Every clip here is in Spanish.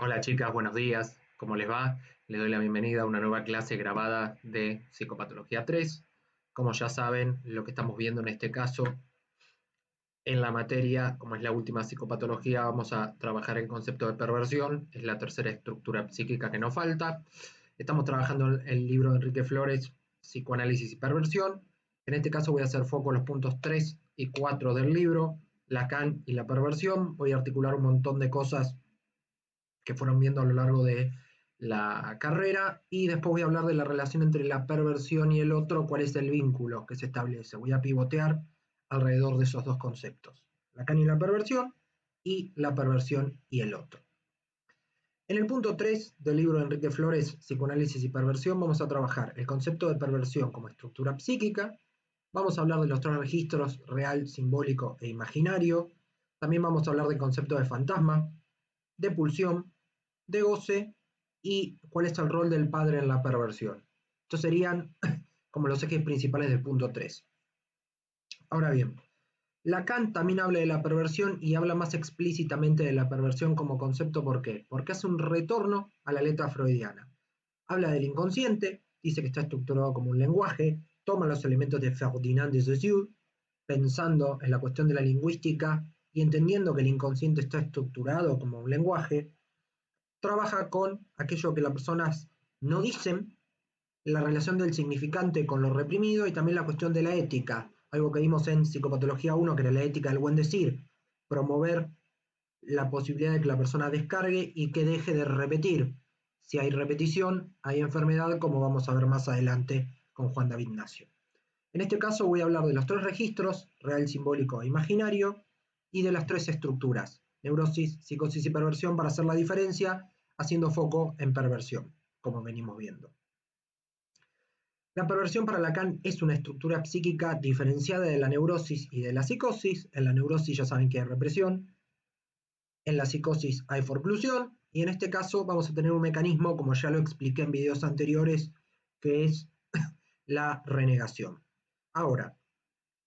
Hola chicas, buenos días. ¿Cómo les va? Les doy la bienvenida a una nueva clase grabada de Psicopatología 3. Como ya saben, lo que estamos viendo en este caso en la materia, como es la última psicopatología, vamos a trabajar el concepto de perversión. Es la tercera estructura psíquica que nos falta. Estamos trabajando el libro de Enrique Flores, Psicoanálisis y Perversión. En este caso voy a hacer foco en los puntos 3 y 4 del libro, Lacan y la perversión. Voy a articular un montón de cosas que fueron viendo a lo largo de la carrera, y después voy a hablar de la relación entre la perversión y el otro, cuál es el vínculo que se establece. Voy a pivotear alrededor de esos dos conceptos, Lacan y la perversión y el otro. En el punto 3 del libro de Enrique Flores, Psicoanálisis y Perversión, vamos a trabajar el concepto de perversión como estructura psíquica. Vamos a hablar de los tres registros, real, simbólico e imaginario. También vamos a hablar del concepto de fantasma, de pulsión, de goce y cuál es el rol del padre en la perversión. Estos serían como los ejes principales del punto 3. Ahora bien, Lacan también habla de la perversión y habla más explícitamente de la perversión como concepto. ¿Por qué? Porque hace un retorno a la letra freudiana. Habla del inconsciente, dice que está estructurado como un lenguaje, toma los elementos de Ferdinand de Saussure, pensando en la cuestión de la lingüística y entendiendo que el inconsciente está estructurado como un lenguaje. Trabaja con aquello que las personas no dicen, la relación del significante con lo reprimido y también la cuestión de la ética, algo que vimos en Psicopatología 1, que era la ética del buen decir, promover la posibilidad de que la persona descargue y que deje de repetir. Si hay repetición, hay enfermedad, como vamos a ver más adelante con Juan David Nacio. En este caso voy a hablar de los tres registros, real, simbólico e imaginario, y de las tres estructuras, neurosis, psicosis y perversión, para hacer la diferencia, haciendo foco en perversión, como venimos viendo. La perversión para Lacan es una estructura psíquica diferenciada de la neurosis y de la psicosis. En la neurosis ya saben que hay represión, en la psicosis hay forclusión, y en este caso vamos a tener un mecanismo, como ya lo expliqué en videos anteriores, que es la renegación. Ahora,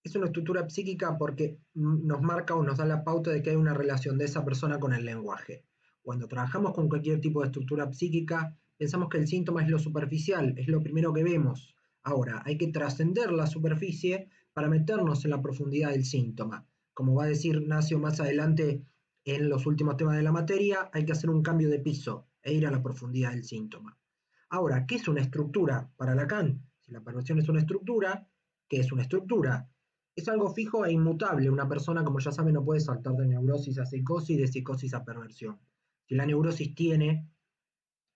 es una estructura psíquica porque nos marca o nos da la pauta de que hay una relación de esa persona con el lenguaje. Cuando trabajamos con cualquier tipo de estructura psíquica, pensamos que el síntoma es lo superficial, es lo primero que vemos. Ahora, hay que trascender la superficie para meternos en la profundidad del síntoma. Como va a decir Nacio más adelante en los últimos temas de la materia, hay que hacer un cambio de piso e ir a la profundidad del síntoma. Ahora, ¿qué es una estructura para Lacan? Si la perversión es una estructura, ¿qué es una estructura? Es algo fijo e inmutable. Una persona, como ya saben, no puede saltar de neurosis a psicosis, de psicosis a perversión. Si la neurosis tiene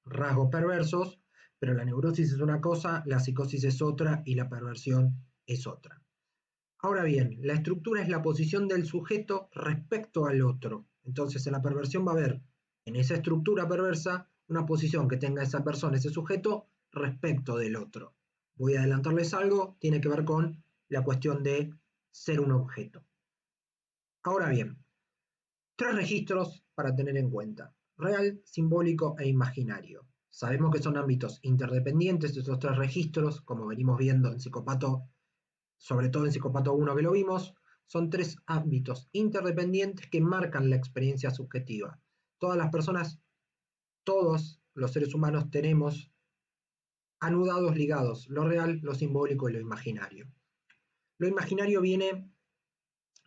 rasgos perversos, pero la neurosis es una cosa, la psicosis es otra y la perversión es otra. Ahora bien, la estructura es la posición del sujeto respecto al otro. Entonces, en la perversión va a haber, en esa estructura perversa, una posición que tenga esa persona, ese sujeto, respecto del otro. Voy a adelantarles algo, tiene que ver con la cuestión de ser un objeto. Ahora bien, tres registros para tener en cuenta: real, simbólico e imaginario. Sabemos que son ámbitos interdependientes estos tres registros, como venimos viendo en Psicopato, sobre todo en Psicopato 1 que lo vimos. Son tres ámbitos interdependientes que marcan la experiencia subjetiva. Todas las personas, todos los seres humanos tenemos anudados ligados lo real, lo simbólico y lo imaginario. Lo imaginario viene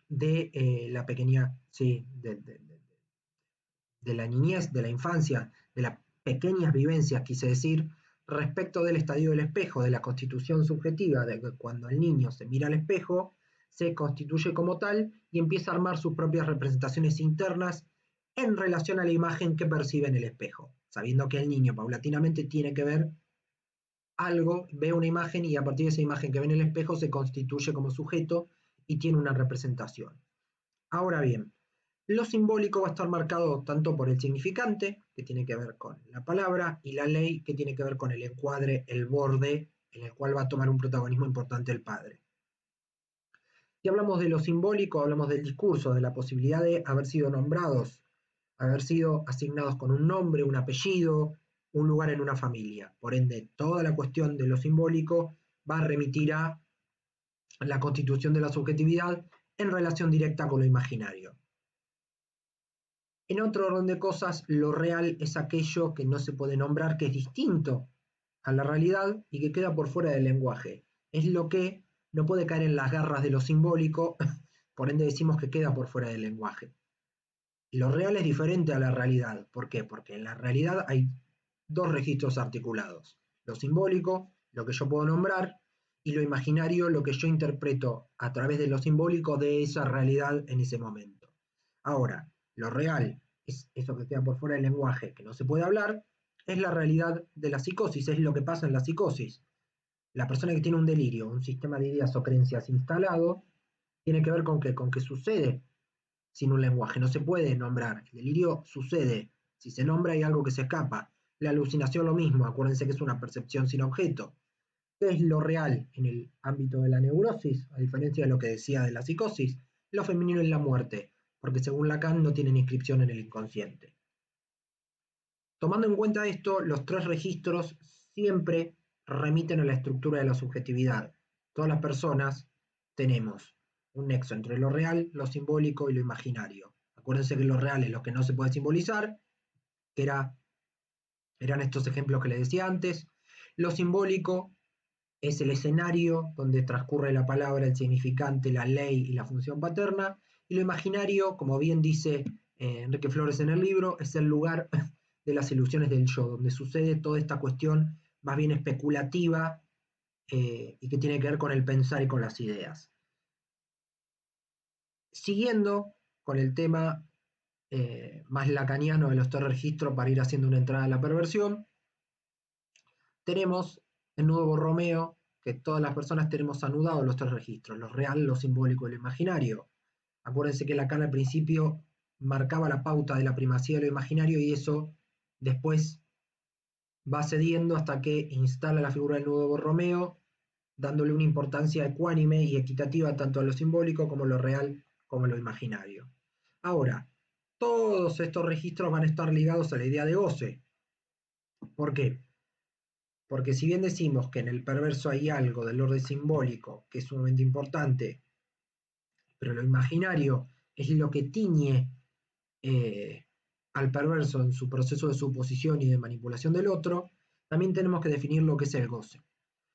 de la pequeña, sí, de la niñez, de la infancia, de las pequeñas vivencias, quise decir, respecto del estadio del espejo, de la constitución subjetiva, de que cuando el niño se mira al espejo, se constituye como tal y empieza a armar sus propias representaciones internas en relación a la imagen que percibe en el espejo, sabiendo que el niño paulatinamente tiene que ver algo, ve una imagen y a partir de esa imagen que ve en el espejo se constituye como sujeto y tiene una representación. Ahora bien, lo simbólico va a estar marcado tanto por el significante, que tiene que ver con la palabra, y la ley, que tiene que ver con el encuadre, el borde, en el cual va a tomar un protagonismo importante el padre. Si hablamos de lo simbólico, hablamos del discurso, de la posibilidad de haber sido nombrados, haber sido asignados con un nombre, un apellido, un lugar en una familia. Por ende, toda la cuestión de lo simbólico va a remitir a la constitución de la subjetividad en relación directa con lo imaginario. En otro orden de cosas, lo real es aquello que no se puede nombrar, que es distinto a la realidad y que queda por fuera del lenguaje. Es lo que no puede caer en las garras de lo simbólico, por ende decimos que queda por fuera del lenguaje. Lo real es diferente a la realidad. ¿Por qué? Porque en la realidad hay dos registros articulados. Lo simbólico, lo que yo puedo nombrar, y lo imaginario, lo que yo interpreto a través de lo simbólico de esa realidad en ese momento. Ahora, lo real es eso que queda por fuera del lenguaje, que no se puede hablar, es la realidad de la psicosis, es lo que pasa en la psicosis. La persona que tiene un delirio, un sistema de ideas o creencias instalado, tiene que ver con qué, con que sucede sin un lenguaje, no se puede nombrar. El delirio sucede, si se nombra hay algo que se escapa. La alucinación lo mismo, acuérdense que es una percepción sin objeto. ¿Qué es lo real en el ámbito de la neurosis? A diferencia de lo que decía de la psicosis, lo femenino es la muerte, porque según Lacan no tienen inscripción en el inconsciente. Tomando en cuenta esto, los tres registros siempre remiten a la estructura de la subjetividad. Todas las personas tenemos un nexo entre lo real, lo simbólico y lo imaginario. Acuérdense que lo real es lo que no se puede simbolizar, que eran estos ejemplos que les decía antes. Lo simbólico es el escenario donde transcurre la palabra, el significante, la ley y la función paterna. Y lo imaginario, como bien dice Enrique Flores en el libro, es el lugar de las ilusiones del yo, donde sucede toda esta cuestión más bien especulativa y que tiene que ver con el pensar y con las ideas. Siguiendo con el tema más lacaniano de los tres registros para ir haciendo una entrada a la perversión, tenemos el nudo Borromeo, que todas las personas tenemos anudados los tres registros, lo real, lo simbólico y lo imaginario. Acuérdense que Lacan al principio marcaba la pauta de la primacía de lo imaginario y eso después va cediendo hasta que instala la figura del nudo Borromeo, dándole una importancia ecuánime y equitativa tanto a lo simbólico como a lo real como a lo imaginario. Ahora, todos estos registros van a estar ligados a la idea de goce. ¿Por qué? Porque si bien decimos que en el perverso hay algo del orden simbólico que es sumamente importante, pero lo imaginario es lo que tiñe eh, al perverso en su proceso de suposición y de manipulación del otro, también tenemos que definir lo que es el goce.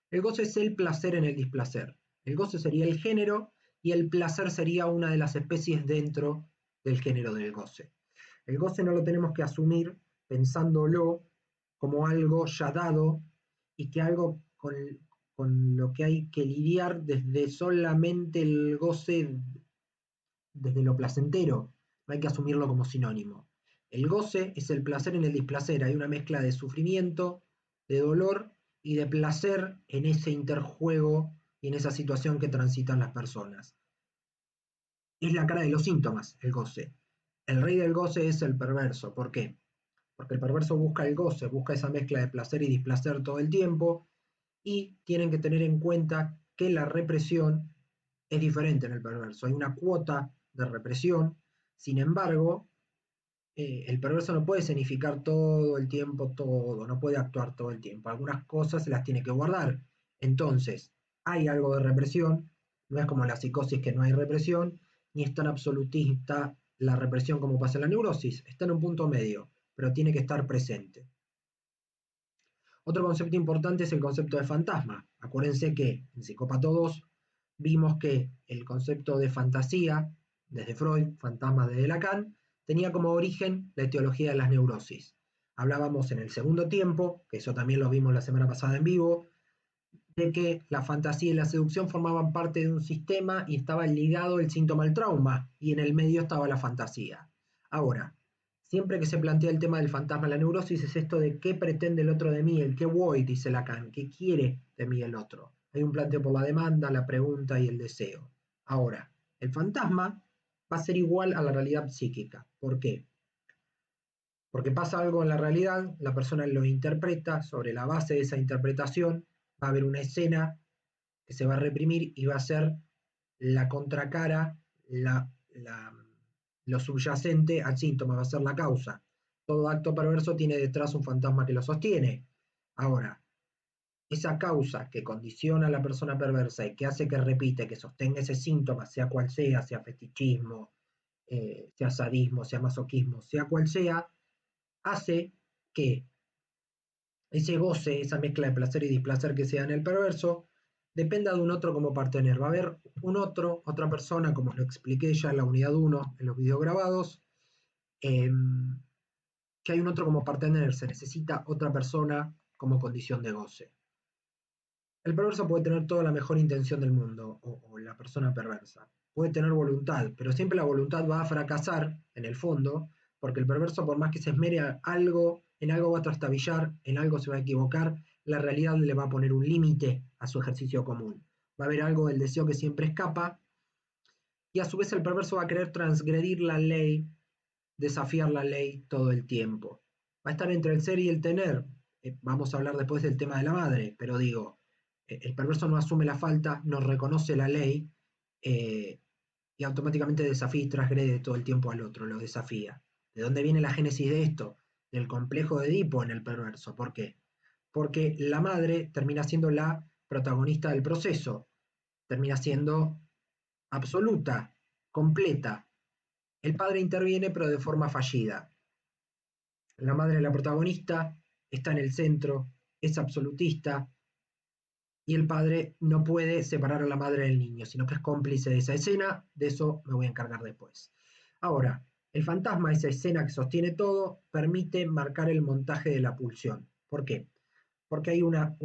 El goce es el placer en el displacer. El goce sería el género y el placer sería una de las especies dentro del género del goce. El goce no lo tenemos que asumir pensándolo como algo ya dado y que algo con lo que hay que lidiar desde solamente el goce, desde lo placentero. No hay que asumirlo como sinónimo. El goce es el placer en el displacer. Hay una mezcla de sufrimiento, de dolor y de placer en ese interjuego y en esa situación que transitan las personas. Es la cara de los síntomas, el goce. El rey del goce es el perverso. ¿Por qué? Porque el perverso busca el goce, busca esa mezcla de placer y displacer todo el tiempo, y tienen que tener en cuenta que la represión es diferente en el perverso. Hay una cuota de represión, sin embargo, el perverso no puede significar todo el tiempo todo, no puede actuar todo el tiempo. Algunas cosas se las tiene que guardar. Entonces, hay algo de represión, no es como la psicosis que no hay represión, ni es tan absolutista la represión como pasa en la neurosis. Está en un punto medio, pero tiene que estar presente. Otro concepto importante es el concepto de fantasma. Acuérdense que en Psicópato 2 vimos que el concepto de fantasía, desde Freud, fantasma desde Lacan, tenía como origen la etiología de las neurosis. Hablábamos en el segundo tiempo, que eso también lo vimos la semana pasada en vivo, de que la fantasía y la seducción formaban parte de un sistema y estaba ligado el síntoma al trauma, y en el medio estaba la fantasía. Ahora, siempre que se plantea el tema del fantasma, la neurosis es esto de qué pretende el otro de mí, el qué voy, dice Lacan, qué quiere de mí el otro. Hay un planteo por la demanda, la pregunta y el deseo. Ahora, el fantasma va a ser igual a la realidad psíquica. ¿Por qué? Porque pasa algo en la realidad, la persona lo interpreta, sobre la base de esa interpretación va a haber una escena que se va a reprimir y va a ser la contracara, lo subyacente al síntoma, va a ser la causa. Todo acto perverso tiene detrás un fantasma que lo sostiene. Ahora, esa causa que condiciona a la persona perversa y que hace que repite, que sostenga ese síntoma, sea cual sea fetichismo, sea sadismo, sea masoquismo, sea cual sea, hace que ese goce, esa mezcla de placer y displacer que sea en el perverso, dependa de un otro como partener. Va a haber otra persona, como lo expliqué ya en la unidad 1, en los videos grabados, eh, que hay un otro como partener, se necesita otra persona como condición de goce. El perverso puede tener toda la mejor intención del mundo, o la persona perversa. Puede tener voluntad, pero siempre la voluntad va a fracasar, en el fondo, porque el perverso, por más que se esmere en algo va a trastabillar, en algo se va a equivocar, la realidad le va a poner un límite a su ejercicio común. Va a haber algo del deseo que siempre escapa, y a su vez el perverso va a querer transgredir la ley, desafiar la ley todo el tiempo. Va a estar entre el ser y el tener. Vamos a hablar después del tema de la madre, pero digo, el perverso no asume la falta, no reconoce la ley eh, y automáticamente desafía y transgrede todo el tiempo al otro, lo desafía. ¿De dónde viene la génesis de esto? Del complejo de Edipo en el perverso. ¿Por qué? Porque la madre termina siendo la protagonista del proceso, termina siendo absoluta, completa. El padre interviene pero de forma fallida. La madre es la protagonista, está en el centro, es absolutista, y el padre no puede separar a la madre del niño, sino que es cómplice de esa escena, de eso me voy a encargar después. Ahora, el fantasma, esa escena que sostiene todo, permite marcar el montaje de la pulsión. ¿Por qué? Porque hay una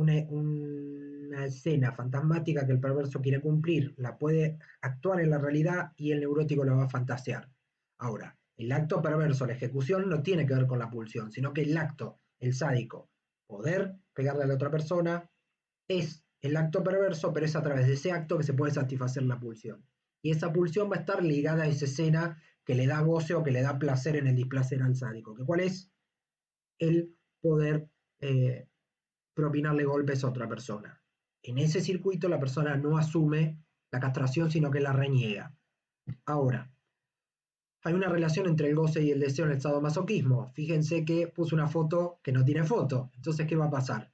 escena fantasmática que el perverso quiere cumplir, la puede actuar en la realidad y el neurótico la va a fantasear. Ahora, el acto perverso, la ejecución, no tiene que ver con la pulsión, sino que el acto, el sádico, poder pegarle a la otra persona, es el acto perverso, pero es a través de ese acto que se puede satisfacer la pulsión. Y esa pulsión va a estar ligada a esa escena que le da goce o que le da placer en el displacer al sádico. ¿Que cuál es? El poder propinarle golpes a otra persona. En ese circuito la persona no asume la castración, sino que la reniega. Ahora, hay una relación entre el goce y el deseo en el sadomasoquismo. Fíjense que puse una foto que no tiene foto. Entonces, ¿qué va a pasar?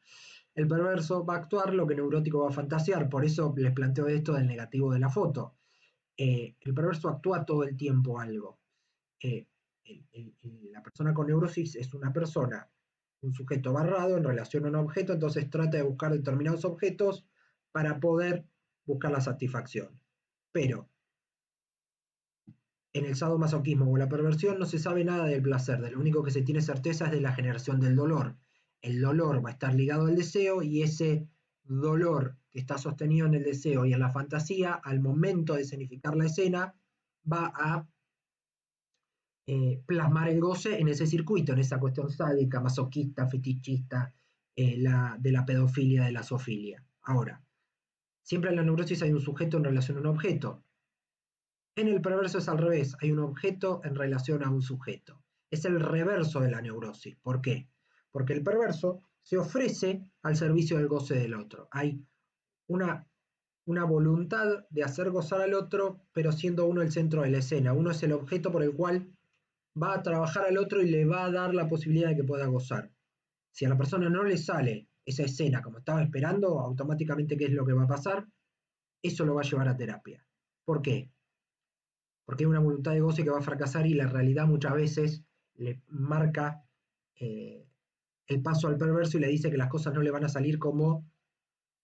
El perverso va a actuar lo que el neurótico va a fantasear. Por eso les planteo esto del negativo de la foto. El perverso actúa todo el tiempo algo. Eh, la persona con neurosis es una persona, un sujeto barrado en relación a un objeto, entonces trata de buscar determinados objetos para poder buscar la satisfacción. Pero en el sadomasoquismo o la perversión no se sabe nada del placer, de lo único que se tiene certeza es de la generación del dolor. El dolor va a estar ligado al deseo y ese dolor que está sostenido en el deseo y en la fantasía, al momento de escenificar la escena, va a plasmar el goce en ese circuito, en esa cuestión sádica, masoquista, fetichista, de la pedofilia, de la zoofilia. Ahora, siempre en la neurosis hay un sujeto en relación a un objeto. En el perverso es al revés, hay un objeto en relación a un sujeto. Es el reverso de la neurosis. ¿Por qué? Porque el perverso se ofrece al servicio del goce del otro. Hay una, una voluntad de hacer gozar al otro, pero siendo uno el centro de la escena. Uno es el objeto por el cual va a trabajar al otro y le va a dar la posibilidad de que pueda gozar. Si a la persona no le sale esa escena como estaba esperando, automáticamente ¿qué es lo que va a pasar? Eso lo va a llevar a terapia. ¿Por qué? Porque hay una voluntad de goce que va a fracasar y la realidad muchas veces le marca eh, el paso al perverso y le dice que las cosas no le van a salir como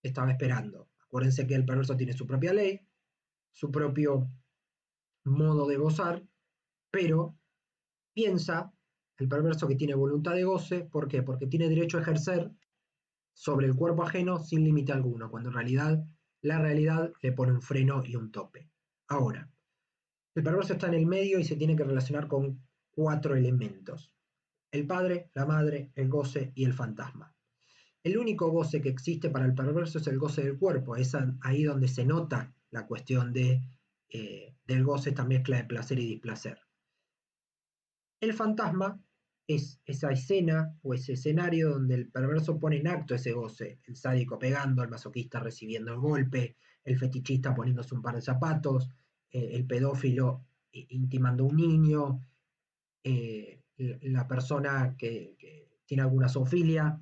estaba esperando. Acuérdense que el perverso tiene su propia ley, su propio modo de gozar, pero piensa el perverso que tiene voluntad de goce, ¿por qué? Porque tiene derecho a ejercer sobre el cuerpo ajeno sin límite alguno, cuando en realidad la realidad le pone un freno y un tope. Ahora, el perverso está en el medio y se tiene que relacionar con 4 elementos: el padre, la madre, el goce y el fantasma. El único goce que existe para el perverso es el goce del cuerpo, es ahí donde se nota la cuestión del goce, esta mezcla de placer y displacer. El fantasma es esa escena o ese escenario donde el perverso pone en acto ese goce, el sádico pegando, el masoquista recibiendo el golpe, el fetichista poniéndose un par de zapatos, el pedófilo intimando a un niño, la persona que tiene alguna zoofilia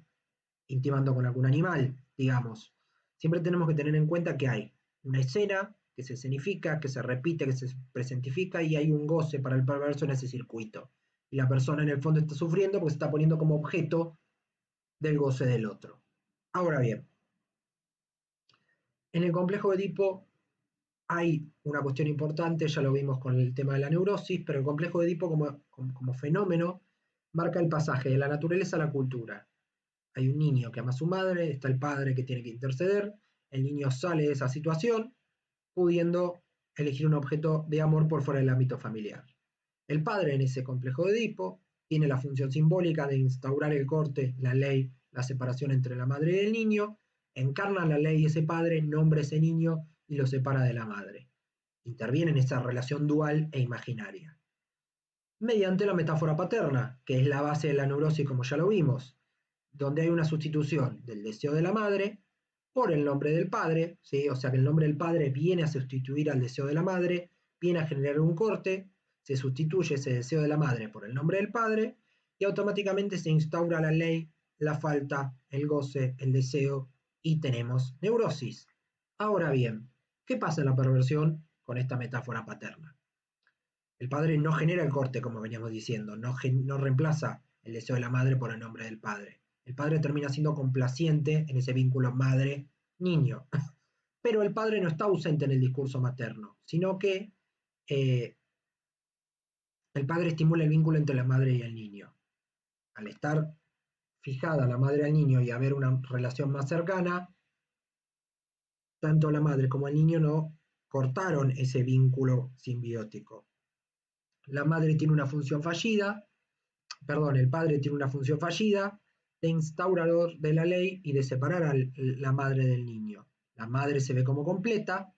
intimando con algún animal, digamos. Siempre tenemos que tener en cuenta que hay una escena que se escenifica, que se repite, que se presentifica y hay un goce para el perverso en ese circuito. Y la persona en el fondo está sufriendo porque se está poniendo como objeto del goce del otro. Ahora bien, en el complejo de Edipo hay una cuestión importante, ya lo vimos con el tema de la neurosis, pero el complejo de Edipo como fenómeno marca el pasaje de la naturaleza a la cultura. Hay un niño que ama a su madre, está el padre que tiene que interceder, el niño sale de esa situación pudiendo elegir un objeto de amor por fuera del ámbito familiar. El padre en ese complejo de Edipo tiene la función simbólica de instaurar el corte, la ley, la separación entre la madre y el niño, encarna la ley ese padre, nombra ese niño y lo separa de la madre. Interviene en esa relación dual e imaginaria. Mediante la metáfora paterna, que es la base de la neurosis como ya lo vimos, donde hay una sustitución del deseo de la madre por el nombre del padre, ¿sí? O sea que el nombre del padre viene a sustituir al deseo de la madre, viene a generar un corte, se sustituye ese deseo de la madre por el nombre del padre y automáticamente se instaura la ley, la falta, el goce, el deseo y tenemos neurosis. Ahora bien, ¿qué pasa en la perversión con esta metáfora paterna? El padre no genera el corte, como veníamos diciendo, no reemplaza el deseo de la madre por el nombre del padre. El padre termina siendo complaciente en ese vínculo madre-niño. Pero el padre no está ausente en el discurso materno, sino que eh, el padre estimula el vínculo entre la madre y el niño. Al estar fijada la madre al niño y haber una relación más cercana, tanto la madre como el niño no cortaron ese vínculo simbiótico. La madre tiene una función fallida, el padre tiene una función fallida de instaurador de la ley y de separar a la madre del niño. La madre se ve como completa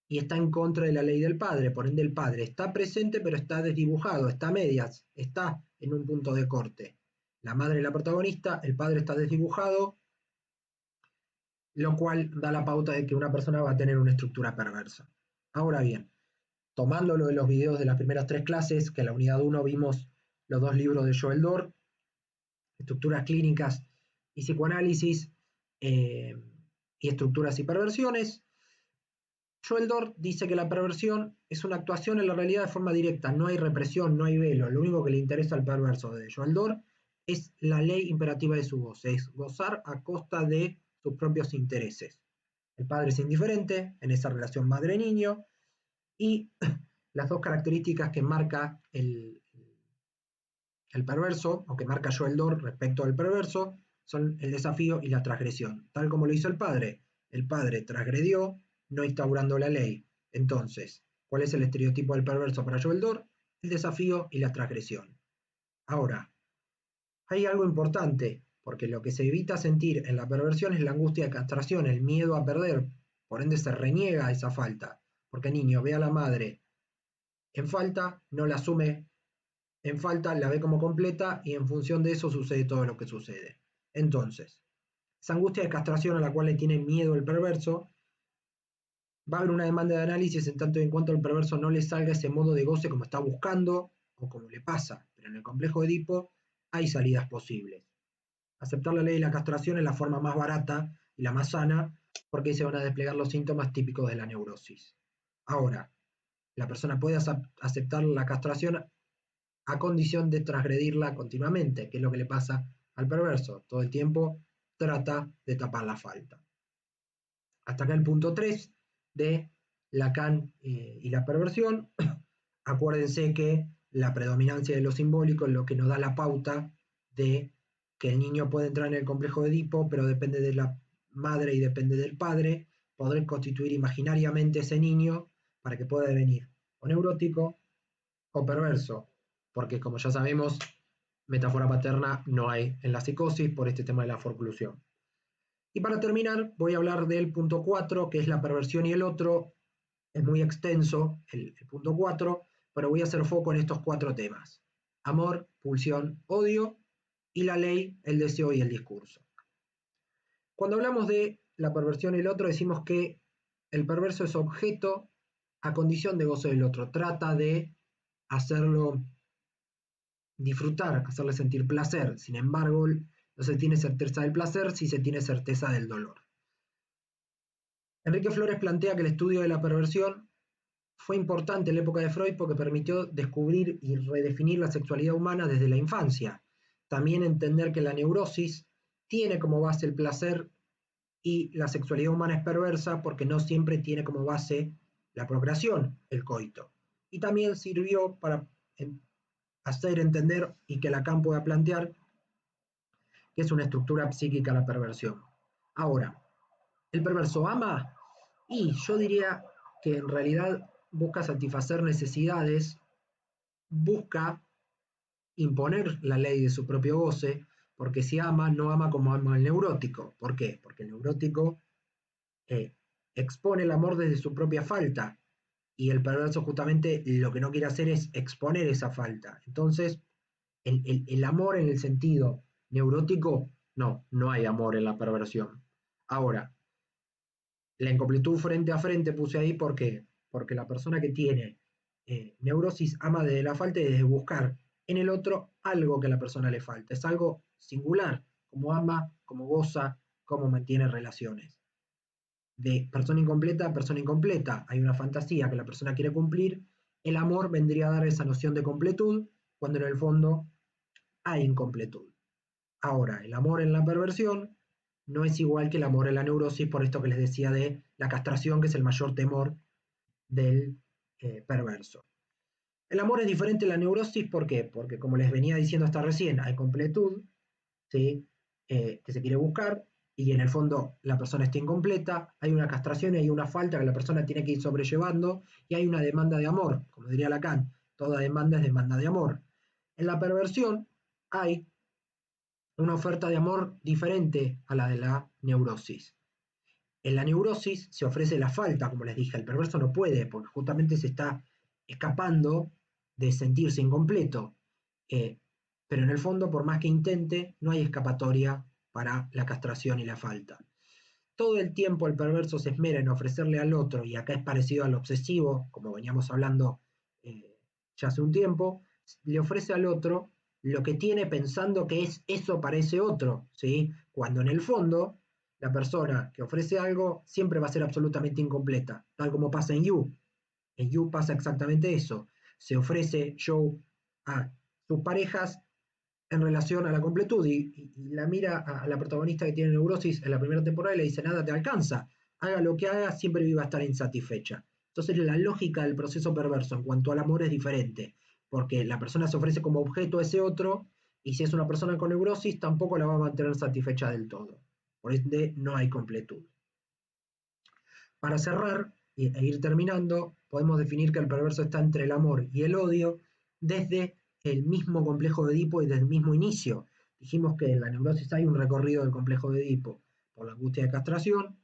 y está en contra de la ley del padre, por ende el padre está presente pero está desdibujado, está a medias, está en un punto de corte. La madre es la protagonista, el padre está desdibujado, lo cual da la pauta de que una persona va a tener una estructura perversa. Ahora bien, tomando lo de los videos de las primeras 3 clases, que en la unidad 1 vimos los 2 libros de Joel Dor, estructuras clínicas y psicoanálisis, y estructuras y perversiones. Joel Dor dice que la perversión es una actuación en la realidad de forma directa, no hay represión, no hay velo, lo único que le interesa al perverso de Joel Dor es la ley imperativa de su goce, es gozar a costa de sus propios intereses. El padre es indiferente en esa relación madre-niño y las 2 características que marca el perverso, o que marca Joel Dor respecto al perverso, son el desafío y la transgresión, tal como lo hizo el padre. El padre transgredió, no instaurando la ley. Entonces, ¿cuál es el estereotipo del perverso para Joel Dor? El desafío y la transgresión. Ahora, hay algo importante, porque lo que se evita sentir en la perversión es la angustia de castración, el miedo a perder, por ende se reniega esa falta, porque el niño ve a la madre en falta, no la asume en falta, la ve como completa y en función de eso sucede todo lo que sucede. Entonces, esa angustia de castración a la cual le tiene miedo el perverso, va a haber una demanda de análisis en tanto y en cuanto al perverso no le salga ese modo de goce como está buscando o como le pasa, pero en el complejo de Edipo hay salidas posibles. Aceptar la ley de la castración es la forma más barata y la más sana porque ahí se van a desplegar los síntomas típicos de la neurosis. Ahora, la persona puede aceptar la castración a condición de transgredirla continuamente, que es lo que le pasa al perverso. Todo el tiempo trata de tapar la falta. Hasta acá el punto 3 de Lacan y la perversión. Acuérdense que la predominancia de lo simbólico es lo que nos da la pauta de que el niño puede entrar en el complejo de Edipo, pero depende de la madre y depende del padre, poder constituir imaginariamente ese niño para que pueda devenir o neurótico o perverso, porque como ya sabemos, metáfora paterna no hay en la psicosis por este tema de la forclusión. Y para terminar, voy a hablar del punto 4, que es la perversión y el otro. Es muy extenso el punto 4, pero voy a hacer foco en estos 4 temas. Amor, pulsión, odio y la ley, el deseo y el discurso. Cuando hablamos de la perversión y el otro, decimos que el perverso es objeto a condición de goce del otro. Trata de hacerlo disfrutar, hacerle sentir placer. Sin embargo, no se tiene certeza del placer si se tiene certeza del dolor. Enrique Flores plantea que el estudio de la perversión fue importante en la época de Freud porque permitió descubrir y redefinir la sexualidad humana desde la infancia. También entender que la neurosis tiene como base el placer y la sexualidad humana es perversa porque no siempre tiene como base la procreación, el coito. Y también sirvió para hacer entender y que Lacan pueda plantear que es una estructura psíquica la perversión. Ahora, ¿el perverso ama? Y yo diría que en realidad busca satisfacer necesidades, busca imponer la ley de su propio goce, porque si ama, no ama como ama el neurótico. ¿Por qué? Porque el neurótico eh, expone el amor desde su propia falta, y el perverso justamente lo que no quiere hacer es exponer esa falta. Entonces, el amor en el sentido neurótico, no hay amor en la perversión. Ahora, la incompletud frente a frente puse ahí porque la persona que tiene neurosis ama desde la falta y desde buscar en el otro algo que a la persona le falta. Es algo singular, como ama, como goza, como mantiene relaciones. De persona incompleta a persona incompleta. Hay una fantasía que la persona quiere cumplir. El amor vendría a dar esa noción de completud, cuando en el fondo hay incompletud. Ahora, el amor en la perversión no es igual que el amor en la neurosis, por esto que les decía de la castración, que es el mayor temor del perverso. El amor es diferente en la neurosis, ¿por qué? Porque como les venía diciendo hasta recién, hay completud, ¿sí? Que se quiere buscar, y en el fondo la persona está incompleta, hay una castración y hay una falta que la persona tiene que ir sobrellevando, y hay una demanda de amor, como diría Lacan, toda demanda es demanda de amor. En la perversión hay una oferta de amor diferente a la de la neurosis. En la neurosis se ofrece la falta, como les dije, el perverso no puede, porque justamente se está escapando de sentirse incompleto. Eh, pero en el fondo, por más que intente, no hay escapatoria para la castración y la falta. Todo el tiempo el perverso se esmera en ofrecerle al otro, y acá es parecido al obsesivo, como veníamos hablando ya hace un tiempo, le ofrece al otro lo que tiene pensando que es eso para ese otro, ¿sí? Cuando en el fondo la persona que ofrece algo siempre va a ser absolutamente incompleta, tal como pasa en You. En You pasa exactamente eso. Se ofrece Joe a sus parejas en relación a la completud, y la mira a la protagonista que tiene neurosis en la primera temporada y le dice: nada te alcanza, haga lo que haga, siempre iba a estar insatisfecha. Entonces la lógica del proceso perverso en cuanto al amor es diferente, porque la persona se ofrece como objeto a ese otro, y si es una persona con neurosis tampoco la va a mantener satisfecha del todo. Por ende no hay completud. Para cerrar e ir terminando, podemos definir que el perverso está entre el amor y el odio desde el mismo complejo de Edipo y desde el mismo inicio. Dijimos que en la neurosis hay un recorrido del complejo de Edipo por la angustia de castración,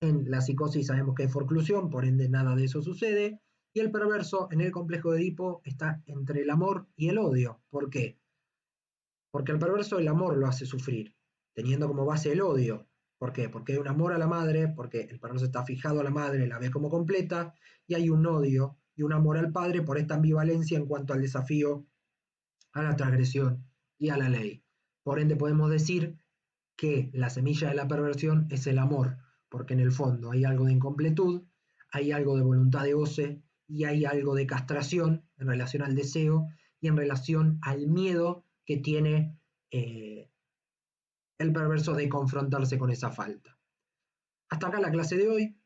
en la psicosis sabemos que hay forclusión, por ende nada de eso sucede, y el perverso en el complejo de Edipo está entre el amor y el odio. ¿Por qué? Porque al perverso el amor lo hace sufrir, teniendo como base el odio. ¿Por qué? Porque hay un amor a la madre, porque el perverso está fijado a la madre, la ve como completa, y hay un odio y un amor al padre por esta ambivalencia en cuanto al desafío a la transgresión y a la ley. Por ende podemos decir que la semilla de la perversión es el amor, porque en el fondo hay algo de incompletud, hay algo de voluntad de goce y hay algo de castración en relación al deseo y en relación al miedo que tiene el perverso de confrontarse con esa falta. Hasta acá la clase de hoy,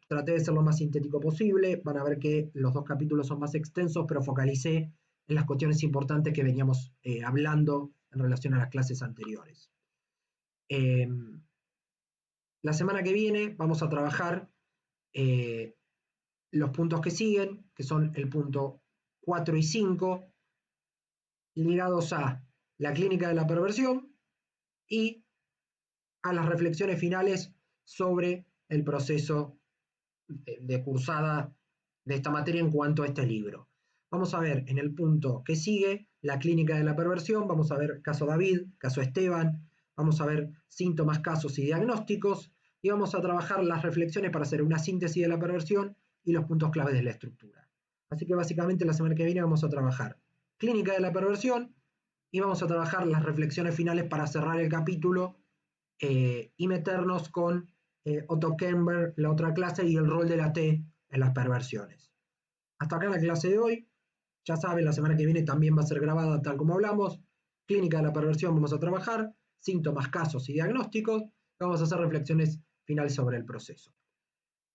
traté de ser lo más sintético posible, van a ver que los dos capítulos son más extensos, pero focalicé en las cuestiones importantes que veníamos hablando en relación a las clases anteriores. Eh, la semana que viene vamos a trabajar los puntos que siguen, que son el punto 4 y 5, ligados a la clínica de la perversión y a las reflexiones finales sobre el proceso de cursada de esta materia en cuanto a este libro. Vamos a ver en el punto que sigue la clínica de la perversión, vamos a ver caso David, caso Esteban, vamos a ver síntomas, casos y diagnósticos, y vamos a trabajar las reflexiones para hacer una síntesis de la perversión y los puntos claves de la estructura. Así que básicamente la semana que viene vamos a trabajar clínica de la perversión y vamos a trabajar las reflexiones finales para cerrar el capítulo y meternos con Otto Kemper, la otra clase, y el rol de la T en las perversiones. Hasta acá la clase de hoy. Ya saben, la semana que viene también va a ser grabada tal como hablamos. Clínica de la perversión vamos a trabajar, síntomas, casos y diagnósticos. Vamos a hacer reflexiones finales sobre el proceso.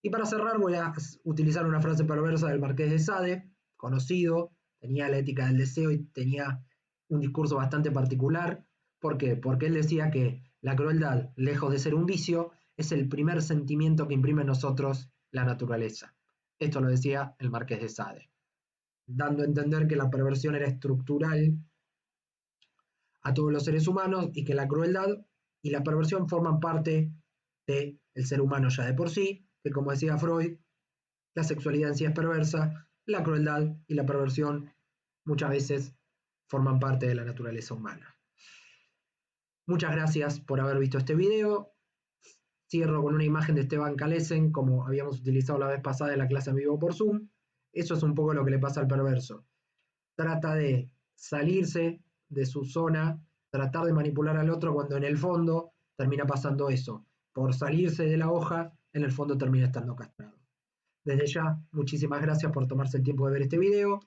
Y para cerrar voy a utilizar una frase perversa del Marqués de Sade, conocido, tenía la ética del deseo y tenía un discurso bastante particular. ¿Por qué? Porque él decía que la crueldad, lejos de ser un vicio, es el primer sentimiento que imprime en nosotros la naturaleza. Esto lo decía el Marqués de Sade, dando a entender que la perversión era estructural a todos los seres humanos y que la crueldad y la perversión forman parte del ser humano ya de por sí, que como decía Freud, la sexualidad en sí es perversa, la crueldad y la perversión muchas veces forman parte de la naturaleza humana. Muchas gracias por haber visto este video. Cierro con una imagen de Esteban Kalesen, como habíamos utilizado la vez pasada en la clase en vivo por Zoom. Eso es un poco lo que le pasa al perverso. Trata de salirse de su zona, tratar de manipular al otro cuando en el fondo termina pasando eso. Por salirse de la hoja, en el fondo termina estando castrado. Desde ya, muchísimas gracias por tomarse el tiempo de ver este video.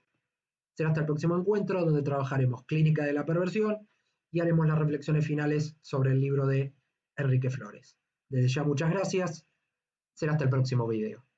Será hasta el próximo encuentro donde trabajaremos clínica de la perversión y haremos las reflexiones finales sobre el libro de Enrique Flores. Desde ya, muchas gracias. Será hasta el próximo video.